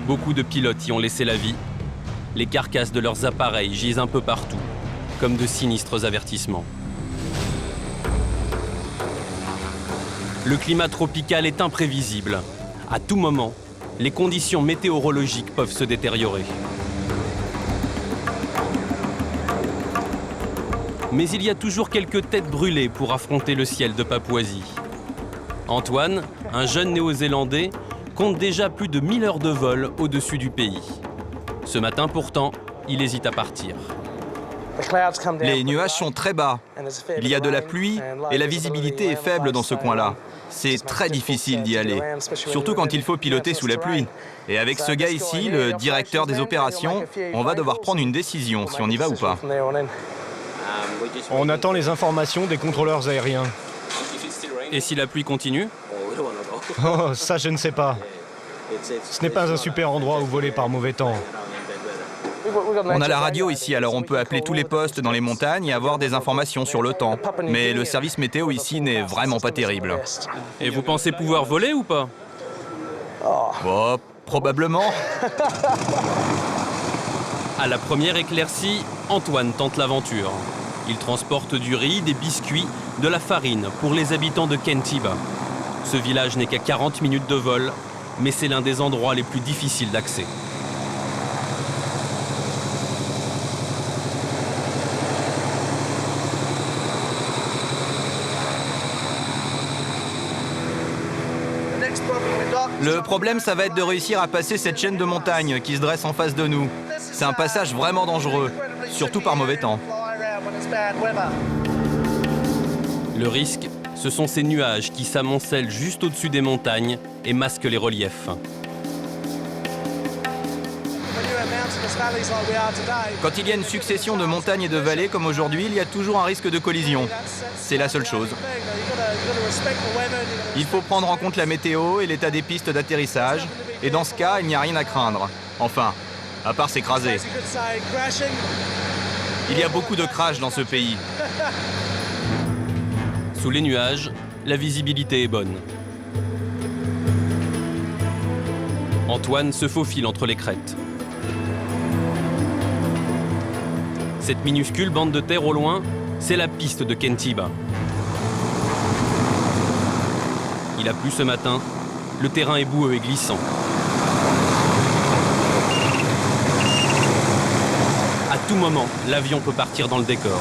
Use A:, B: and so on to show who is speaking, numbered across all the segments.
A: Beaucoup de pilotes y ont laissé la vie. Les carcasses de leurs appareils gisent un peu partout, comme de sinistres avertissements. Le climat tropical est imprévisible. À tout moment, les conditions météorologiques peuvent se détériorer. Mais il y a toujours quelques têtes brûlées pour affronter le ciel de Papouasie. Antoine, un jeune néo-zélandais, compte déjà plus de 1000 heures de vol au-dessus du pays. Ce matin pourtant, il hésite à partir.
B: Les nuages sont très bas. Il y a de la pluie et la visibilité est faible dans ce coin-là. C'est très difficile d'y aller, surtout quand il faut piloter sous la pluie. Et avec ce gars ici, le directeur des opérations, on va devoir prendre une décision si on y va ou pas.
C: On attend les informations des contrôleurs aériens.
A: Et si la pluie continue?
C: Oh, ça je ne sais pas. Ce n'est pas un super endroit où voler par mauvais temps.
B: On a la radio ici, alors on peut appeler tous les postes dans les montagnes et avoir des informations sur le temps. Mais le service météo ici n'est vraiment pas terrible.
A: Et vous pensez pouvoir voler ou pas?
B: Bon, probablement.
A: À la première éclaircie, Antoine tente l'aventure. Il transporte du riz, des biscuits, de la farine pour les habitants de Kentiba. Ce village n'est qu'à 40 minutes de vol, mais c'est l'un des endroits les plus difficiles d'accès.
B: Le problème, ça va être de réussir à passer cette chaîne de montagnes qui se dresse en face de nous. C'est un passage vraiment dangereux, surtout par mauvais temps.
A: Le risque, ce sont ces nuages qui s'amoncellent juste au-dessus des montagnes et masquent les reliefs.
B: Quand il y a une succession de montagnes et de vallées comme aujourd'hui, il y a toujours un risque de collision. C'est la seule chose. Il faut prendre en compte la météo et l'état des pistes d'atterrissage. Et dans ce cas, il n'y a rien à craindre. Enfin, à part s'écraser. Il y a beaucoup de crashs dans ce pays.
A: Sous les nuages, la visibilité est bonne. Antoine se faufile entre les crêtes. Cette minuscule bande de terre au loin, c'est la piste de Kentiba. Il a plu ce matin, le terrain est boueux et glissant. À tout moment, l'avion peut partir dans le décor.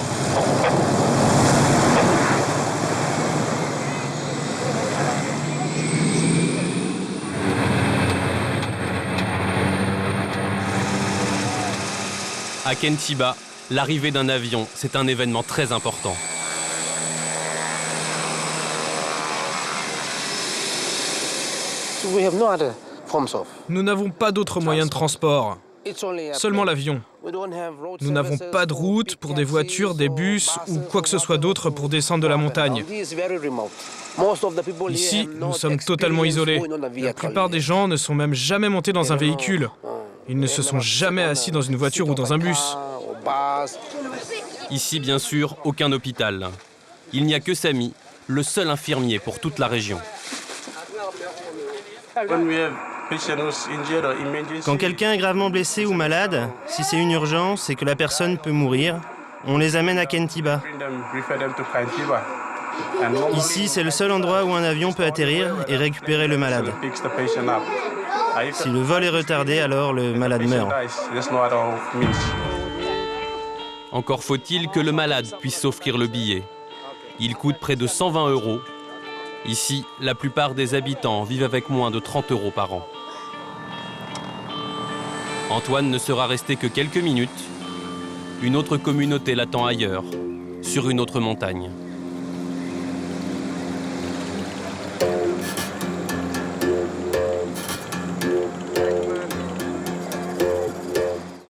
A: À Kentiba, l'arrivée d'un avion, c'est un événement très important.
D: Nous n'avons pas d'autres moyens de transport, seulement l'avion. Nous n'avons pas de route pour des voitures, des bus ou quoi que ce soit d'autre pour descendre de la montagne. Ici, nous sommes totalement isolés. La plupart des gens ne sont même jamais montés dans un véhicule. Ils ne se sont jamais assis dans une voiture ou dans un bus.
A: Ici, bien sûr, aucun hôpital. Il n'y a que Samy, le seul infirmier pour toute la région.
E: Quand quelqu'un est gravement blessé ou malade, si c'est une urgence et que la personne peut mourir, on les amène à Kentiba. Ici, c'est le seul endroit où un avion peut atterrir et récupérer le malade. Si le vol est retardé, alors le malade meurt.
A: Encore faut-il que le malade puisse s'offrir le billet. Il coûte près de 120 €. Ici, la plupart des habitants vivent avec moins de 30 € par an. Antoine ne sera resté que quelques minutes. Une autre communauté l'attend ailleurs, sur une autre montagne.